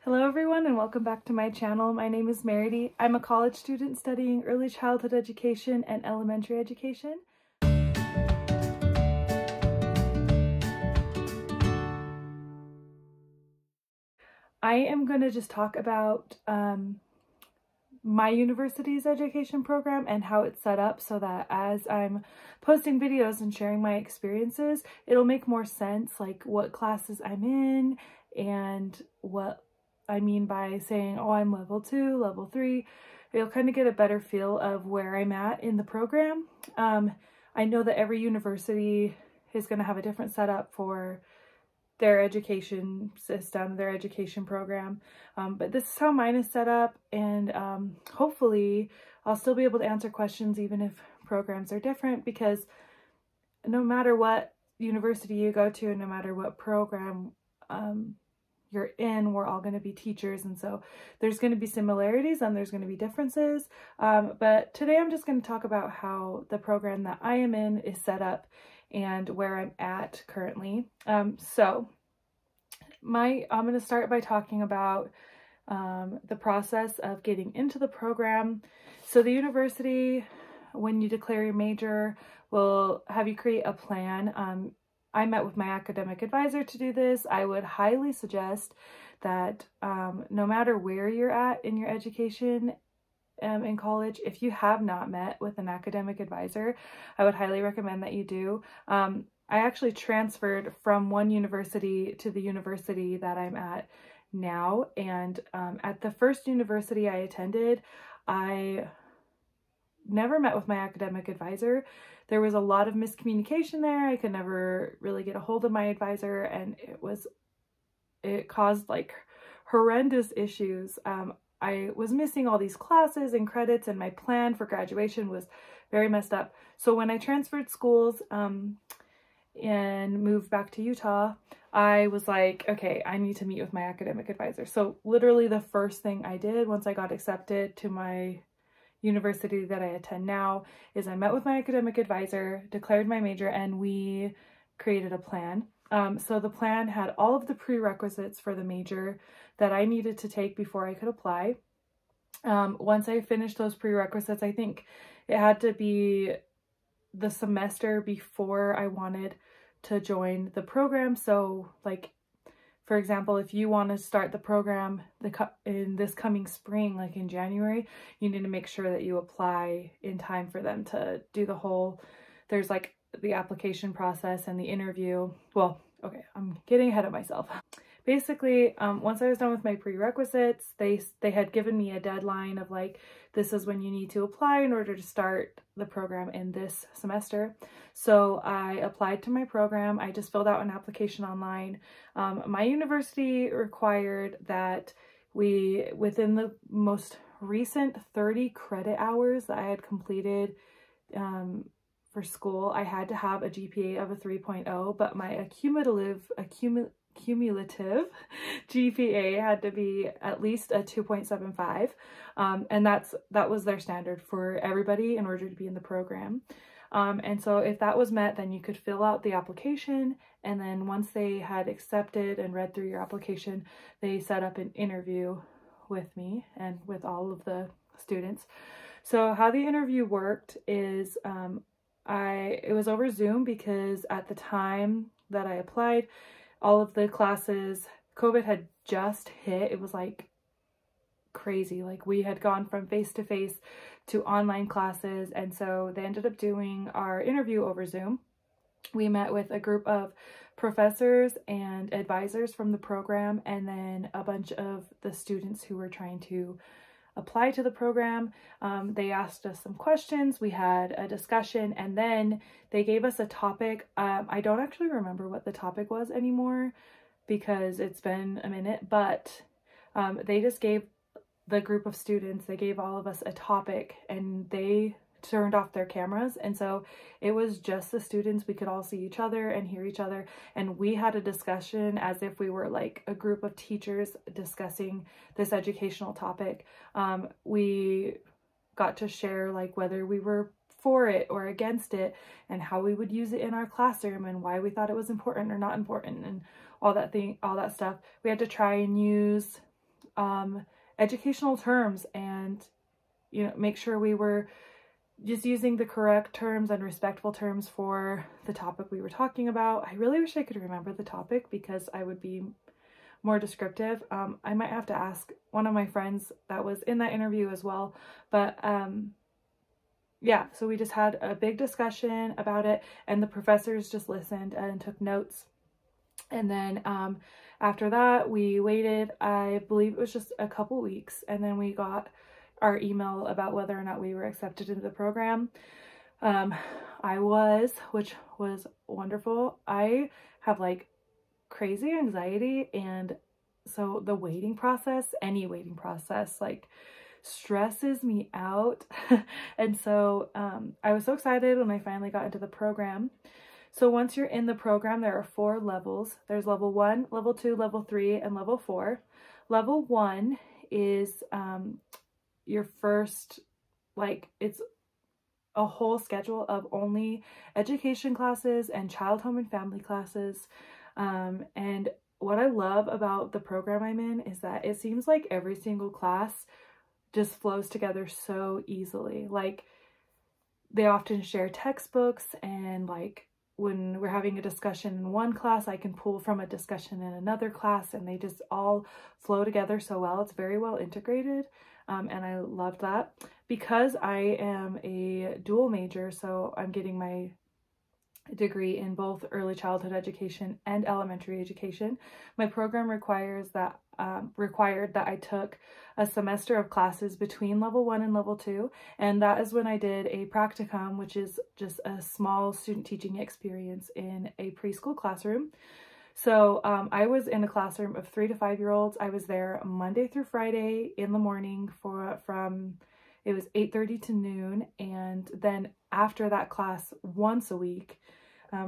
Hello everyone and welcome back to my channel. My name is Meredy. I'm a college student studying early childhood education and elementary education. I am going to just talk about my university's education program and how it's set up so that as I'm posting videos and sharing my experiences, it'll make more sense, like what classes I'm in and what I mean by saying, oh, I'm level 2, level 3. You'll kind of get a better feel of where I'm at in the program. I know that every university is going to have a different setup for their education system, their education program, but this is how mine is set up, and hopefully I'll still be able to answer questions even if programs are different, because no matter what university you go to and no matter what program you're in, we're all going to be teachers, and so there's going to be similarities and there's going to be differences, but today I'm just going to talk about how the program that I am in is set up and where I'm at currently. I'm going to start by talking about the process of getting into the program. So the university, when you declare your major, will have you create a plan. I met with my academic advisor to do this. I would highly suggest that no matter where you're at in your education in college, if you have not met with an academic advisor, I would highly recommend that you do. I actually transferred from one university to the university that I'm at now, and at the first university I attended, I never met with my academic advisor. There was a lot of miscommunication there. I could never really get a hold of my advisor, and it caused like horrendous issues. I was missing all these classes and credits, and my plan for graduation was very messed up. So when I transferred schools and moved back to Utah, I was like, okay, I need to meet with my academic advisor. So literally the first thing I did once I got accepted to my university that I attend now is I met with my academic advisor, declared my major, and we created a plan. So the plan had all of the prerequisites for the major that I needed to take before I could apply. Once I finished those prerequisites, I think it had to be the semester before I wanted to join the program. So like, for example, if you want to start the program in this coming spring, like in January, you need to make sure that you apply in time for them to do the whole, there's like the application process and the interview. Well, okay, I'm getting ahead of myself. Basically, once I was done with my prerequisites, they had given me a deadline of like, this is when you need to apply in order to start the program in this semester. So I applied to my program. I just filled out an application online. My university required that within the most recent 30 credit hours that I had completed for school, I had to have a GPA of a 3.0, but my cumulative GPA had to be at least a 2.75, and that was their standard for everybody in order to be in the program. And so if that was met, then you could fill out the application, and then once they had accepted and read through your application, they set up an interview with me and with all of the students. So how the interview worked is it was over Zoom, because at the time that I applied, all of the classes, COVID had just hit. It was like crazy. Like we had gone from face-to-face to online classes, and so they ended up doing our interview over Zoom. We met with a group of professors and advisors from the program, and then a bunch of the students who were trying to apply to the program. They asked us some questions, we had a discussion, and then they gave us a topic. I don't actually remember what the topic was anymore because it's been a minute, but they just gave the group of students, they gave all of us a topic, and they turned off their cameras, and so it was just the students. We could all see each other and hear each other, and we had a discussion as if we were like a group of teachers discussing this educational topic. We got to share like whether we were for it or against it, and how we would use it in our classroom, and why we thought it was important or not important, and all that stuff. We had to try and use educational terms and, you know, make sure we were just using the correct terms and respectful terms for the topic we were talking about. I really wish I could remember the topic because I would be more descriptive. I might have to ask one of my friends that was in that interview as well. But yeah, so we just had a big discussion about it, and the professors just listened and took notes. And then after that, we waited, I believe it was just a couple weeks, and then we got our email about whether or not we were accepted into the program. I was, which was wonderful. I have like crazy anxiety, and so the waiting process, any waiting process, like stresses me out. And so I was so excited when I finally got into the program. So once you're in the program, there are 4 levels. There's level 1, level 2, level 3, and level 4. Level 1 is your first, like, it's a whole schedule of only education classes and child, home, and family classes. And what I love about the program I'm in is that it seems like every single class just flows together so easily. Like, they often share textbooks, and like when we're having a discussion in one class, I can pull from a discussion in another class, and they just all flow together so well. It's very well integrated, and I love that. Because I am a dual major, so I'm getting my degree in both early childhood education and elementary education, my program required that I took a semester of classes between level 1 and level 2, and that is when I did a practicum, which is just a small student teaching experience in a preschool classroom. So I was in a classroom of 3 to 5-year-olds. I was there Monday through Friday in the morning from it was 8:30 to noon, and then after that class, once a week,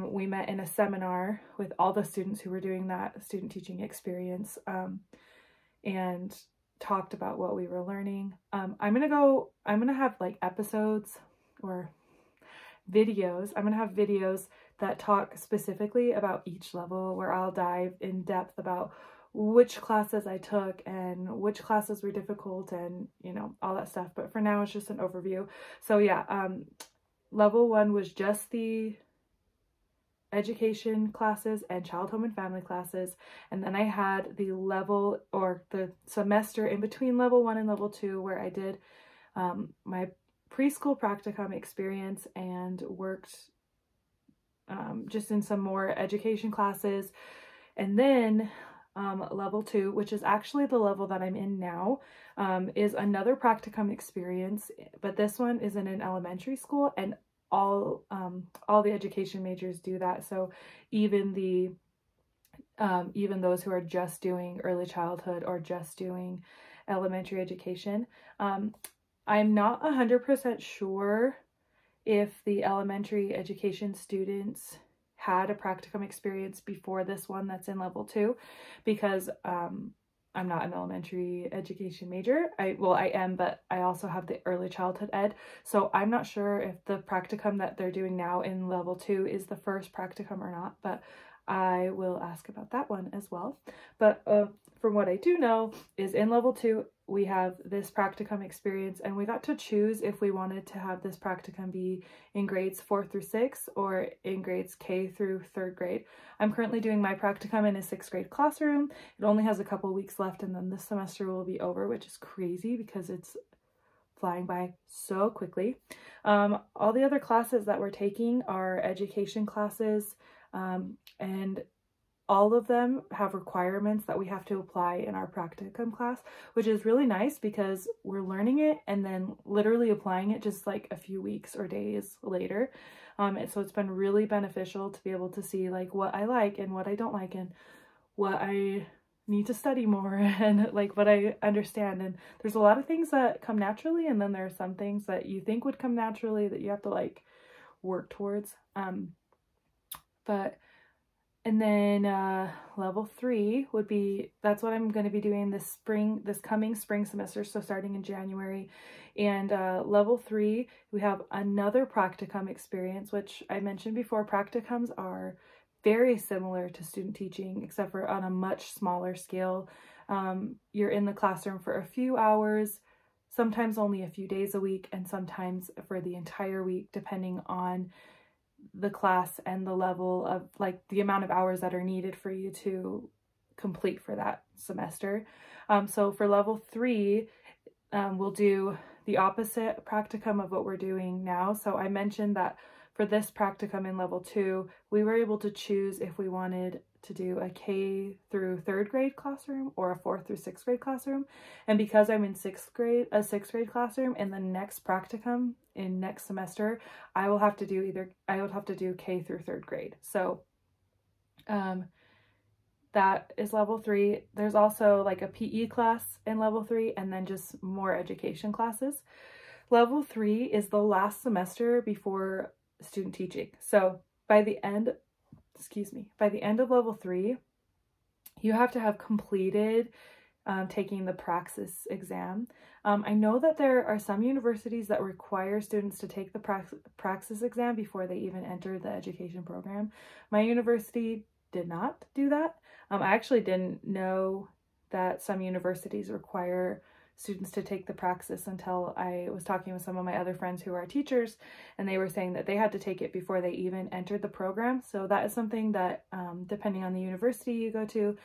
we met in a seminar with all the students who were doing that student teaching experience, and talked about what we were learning. I'm gonna have like episodes or videos. I'm gonna have videos that talk specifically about each level, where I'll dive in depth about which classes I took and which classes were difficult and, you know, all that stuff. But for now, it's just an overview. So yeah, level 1 was just the education classes and child, home, and family classes. And then I had the level, or the semester in between level 1 and level 2, where I did my preschool practicum experience and worked just in some more education classes. And then level 2, which is actually the level that I'm in now, is another practicum experience, but this one is in an elementary school, and all the education majors do that. So even those who are just doing early childhood or just doing elementary education. I'm not 100% sure if the elementary education students had a practicum experience before this one that's in level 2, because I'm not an elementary education major. I am, but I also have the early childhood ed. So I'm not sure if the practicum that they're doing now in level 2 is the first practicum or not, but I will ask about that one as well. But from what I do know is in level 2, we have this practicum experience, and we got to choose if we wanted to have this practicum be in grades 4 through 6 or in grades K through 3rd grade. I'm currently doing my practicum in a 6th grade classroom. It only has a couple weeks left, and then this semester will be over, which is crazy because it's flying by so quickly. All the other classes that we're taking are education classes, and all of them have requirements that we have to apply in our practicum class, which is really nice because we're learning it and then literally applying it just like a few weeks or days later. And so it's been really beneficial to be able to see like what I like and what I don't like and what I need to study more and like what I understand. And there's a lot of things that come naturally, and then there are some things that you think would come naturally that you have to like work towards. And then level 3 would be, that's what I'm going to be doing this coming spring semester, so starting in January. And level 3, we have another practicum experience, which I mentioned before. Practicums are very similar to student teaching, except for on a much smaller scale. You're in the classroom for a few hours, sometimes only a few days a week, and sometimes for the entire week, depending on the class and the level of like the amount of hours that are needed for you to complete for that semester. So for level 3, we'll do the opposite practicum of what we're doing now. So I mentioned that for this practicum in level 2, we were able to choose if we wanted to do a K through 3rd grade classroom or a 4th through 6th grade classroom. And because I'm in a 6th grade classroom, in the next practicum in next semester, I would have to do K through 3rd grade. So that is level 3. There's also like a PE class in level 3 and then just more education classes. Level 3 is the last semester before student teaching. So by the end of level 3, you have to have completed taking the praxis exam. I know that there are some universities that require students to take the praxis exam before they even enter the education program. My university did not do that. I actually didn't know that some universities require students to take the praxis until I was talking with some of my other friends who are teachers, and they were saying that they had to take it before they even entered the program. So that is something that, depending on the university you go to,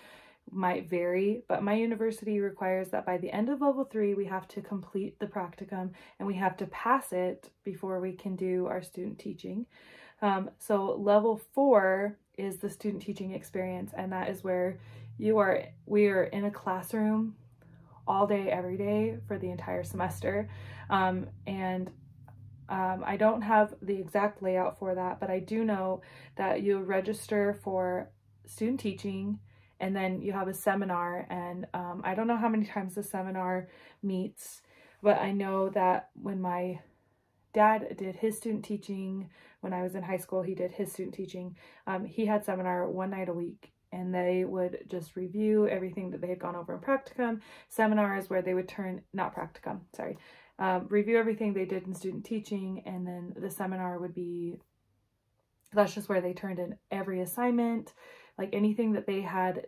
might vary, but my university requires that by the end of level 3, we have to complete the practicum and we have to pass it before we can do our student teaching. So level 4 is the student teaching experience, and that is where we are in a classroom all day, every day for the entire semester. I don't have the exact layout for that, but I do know that you register for student teaching and then you have a seminar, and I don't know how many times the seminar meets, but I know that when my dad did his student teaching, when I was in high school, he did his student teaching. He had seminar one night a week, and they would just review everything that they had gone over in practicum. Seminar is where they would review everything they did in student teaching, and then the seminar would be, that's just where they turned in every assignment, like anything that they had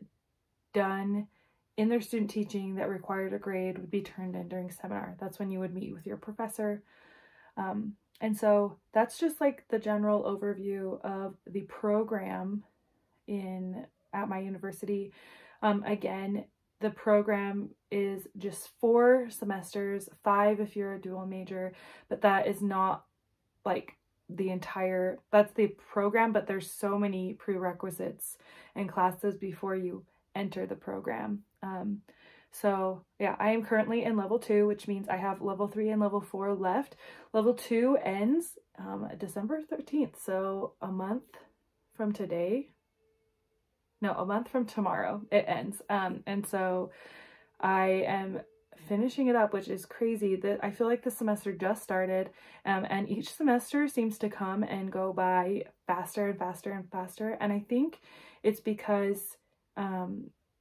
done in their student teaching that required a grade would be turned in during seminar. That's when you would meet with your professor. And so that's just like the general overview of the program at my university. Again, the program is just 4 semesters, 5 if you're a dual major, but that is not like that's the program, but there's so many prerequisites and classes before you enter the program. So yeah, I am currently in level 2, which means I have level 3 and level 4 left. Level 2 ends December 13th, so a month from tomorrow it ends. And so I am finishing it up, which is crazy. That I feel like the semester just started, and each semester seems to come and go by faster and faster and faster. And I think it's because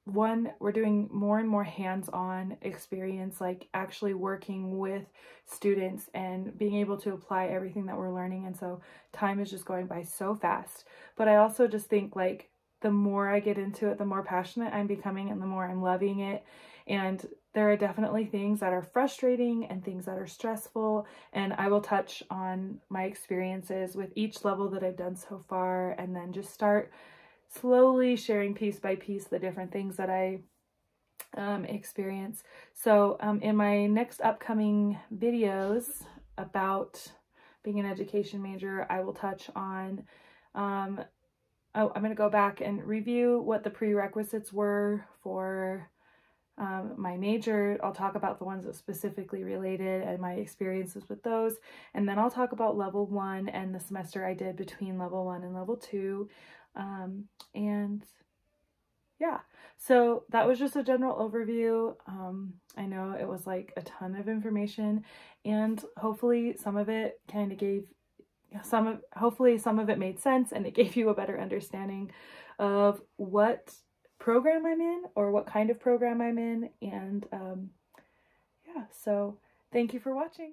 one, we're doing more and more hands-on experience, like actually working with students and being able to apply everything that we're learning, and so time is just going by so fast. But I also just think like the more I get into it, the more passionate I'm becoming and the more I'm loving it. And there are definitely things that are frustrating and things that are stressful, and I will touch on my experiences with each level that I've done so far, and then just start slowly sharing piece by piece the different things that I experience. So in my next upcoming videos about being an education major, I will touch on I'm going to go back and review what the prerequisites were for my major. I'll talk about the ones that specifically related and my experiences with those, and then I'll talk about level 1 and the semester I did between level 1 and level 2. And yeah, so that was just a general overview. I know it was like a ton of information, and hopefully some of it kind of hopefully some of it made sense and it gave you a better understanding of what program I'm in or what kind of program I'm in. And yeah, so thank you for watching.